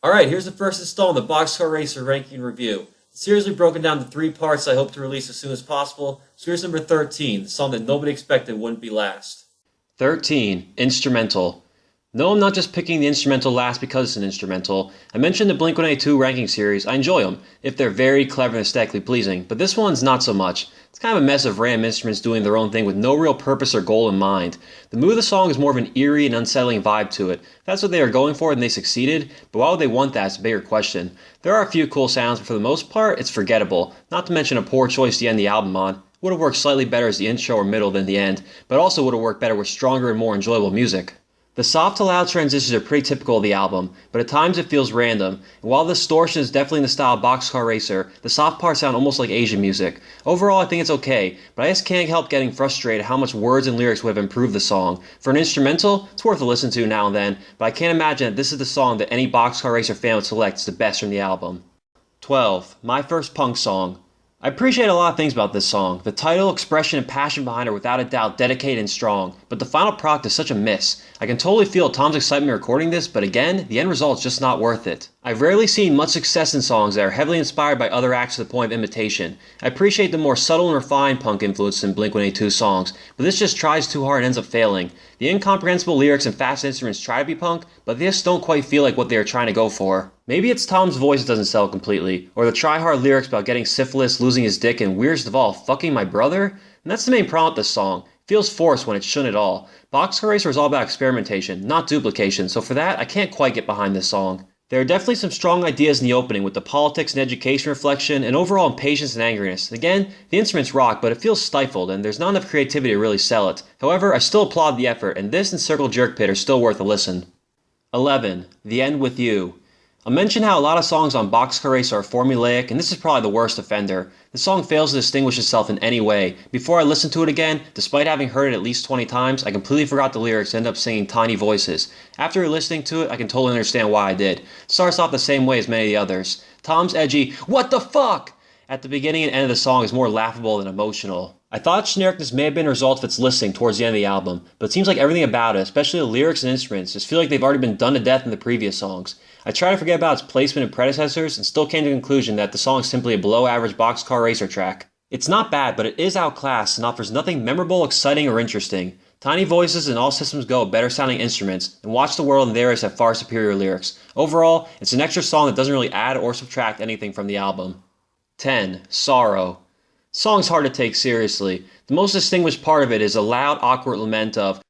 Alright, here's the first installment of the Boxcar Racer Ranking Review. The series will be broken down into 3 parts I hope to release as soon as possible. So here's number 13, the song that nobody expected wouldn't be last. 13. Instrumental. No, I'm not just picking the instrumental last because it's an instrumental. I mentioned the Blink-182 ranking series. I enjoy them, if they're very clever and aesthetically pleasing, but this one's not so much. It's kind of a mess of random instruments doing their own thing with no real purpose or goal in mind. The mood of the song is more of an eerie and unsettling vibe to it. If that's what they were going for and they succeeded, but why would they want that is a bigger question. There are a few cool sounds, but for the most part, it's forgettable, not to mention a poor choice to end the album on. Would have worked slightly better as the intro or middle than the end, but also would have worked better with stronger and more enjoyable music. The soft to loud transitions are pretty typical of the album, but at times it feels random, and while the distortion is definitely in the style of Boxcar Racer, the soft parts sound almost like Asian music. Overall, I think it's okay, but I just can't help getting frustrated how much words and lyrics would have improved the song. For an instrumental, it's worth a listen to now and then, but I can't imagine that this is the song that any Boxcar Racer fan would select as the best from the album. 12. My First Punk Song. I appreciate a lot of things about this song. The title, expression, and passion behind her without a doubt dedicated and strong, but the final product is such a miss. I can totally feel Tom's excitement recording this, but again, the end result's just not worth it. I've rarely seen much success in songs that are heavily inspired by other acts to the point of imitation. I appreciate the more subtle and refined punk influence in Blink-182 songs, but this just tries too hard and ends up failing. The incomprehensible lyrics and fast instruments try to be punk, but they just don't quite feel like what they are trying to go for. Maybe it's Tom's voice that doesn't sell completely, or the try-hard lyrics about getting syphilis, losing his dick, and weirdest of all, fucking my brother? And that's the main problem with this song. It feels forced when it shouldn't at all. Boxcar Racer is all about experimentation, not duplication, so for that, I can't quite get behind this song. There are definitely some strong ideas in the opening with the politics and education reflection and overall impatience and angriness. Again, the instruments rock, but it feels stifled and there's not enough creativity to really sell it. However, I still applaud the effort, and this and Circle Jerk Pit are still worth a listen. 11. The End With You. I'll mention how a lot of songs on Boxcar Racer are formulaic, and this is probably the worst offender. The song fails to distinguish itself in any way. Before I listened to it again, despite having heard it at least 20 times, I completely forgot the lyrics and ended up singing Tiny Voices. After listening to it, I can totally understand why I did. It starts off the same way as many of the others. Tom's edgy, "What the fuck?" at the beginning and end of the song is more laughable than emotional. I thought genericness may have been a result of its listening towards the end of the album, but it seems like everything about it, especially the lyrics and instruments, just feel like they've already been done to death in the previous songs. I try to forget about its placement in predecessors and still came to the conclusion that the song is simply a below-average Boxcar Racer track. It's not bad, but it is outclassed and offers nothing memorable, exciting, or interesting. Tiny Voices and All Systems Go have better-sounding instruments, and Watch the World and Theirs have far superior lyrics. Overall, it's an extra song that doesn't really add or subtract anything from the album. 10. Sorrow. The song's hard to take seriously. The most distinguished part of it is a loud, awkward lament of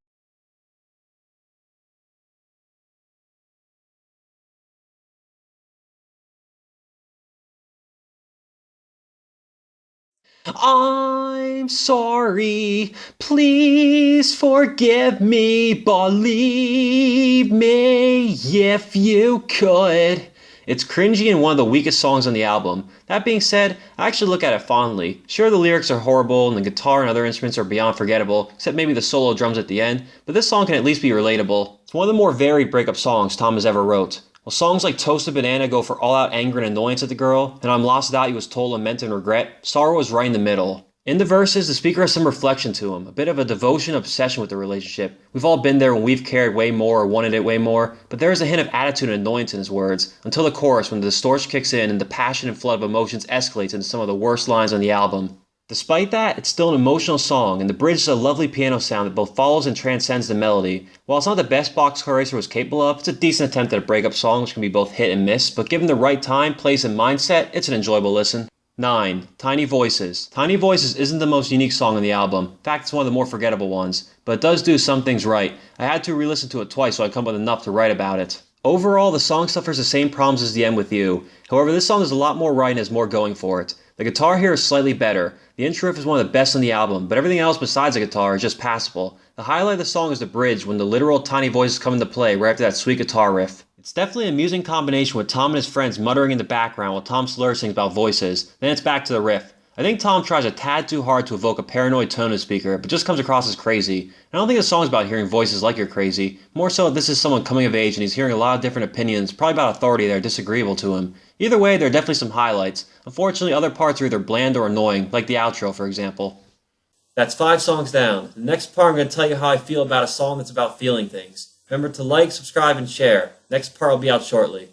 "I'm sorry, please forgive me, believe me if you could." It's cringy and one of the weakest songs on the album. That being said, I actually look at it fondly. Sure, the lyrics are horrible and the guitar and other instruments are beyond forgettable, except maybe the solo drums at the end, but this song can at least be relatable. It's one of the more varied breakup songs Tom has ever wrote. While songs like Toasted Banana go for all-out anger and annoyance at the girl, and I'm Lost Without You was total lament and regret, Sorrow is right in the middle. In the verses, the speaker has some reflection to him, a bit of a devotion, obsession with the relationship. We've all been there when we've cared way more or wanted it way more, but there is a hint of attitude and annoyance in his words, until the chorus when the distortion kicks in and the passion and flood of emotions escalates into some of the worst lines on the album. Despite that, it's still an emotional song, and the bridge is a lovely piano sound that both follows and transcends the melody. While it's not the best Boxcar Racer was capable of, it's a decent attempt at a breakup song which can be both hit and miss, but given the right time, place, and mindset, it's an enjoyable listen. 9. Tiny Voices. Tiny Voices isn't the most unique song on the album. In fact, it's one of the more forgettable ones. But it does do some things right. I had to re-listen to it twice so I come up with enough to write about it. Overall, the song suffers the same problems as The End With You. However, this song is a lot more right and has more going for it. The guitar here is slightly better. The intro riff is one of the best on the album, but everything else besides the guitar is just passable. The highlight of the song is the bridge when the literal Tiny Voices come into play right after that sweet guitar riff. It's definitely an amusing combination with Tom and his friends muttering in the background while Tom slurs sings about voices. Then it's back to the riff. I think Tom tries a tad too hard to evoke a paranoid tone in the speaker, but just comes across as crazy. I don't think the song's about hearing voices like you're crazy. More so, this is someone coming of age and he's hearing a lot of different opinions, probably about authority that are disagreeable to him. Either way, there are definitely some highlights. Unfortunately, other parts are either bland or annoying, like the outro, for example. That's 5 songs down. The next part I'm going to tell you how I feel about a song that's about feeling things. Remember to like, subscribe, and share. Next part will be out shortly.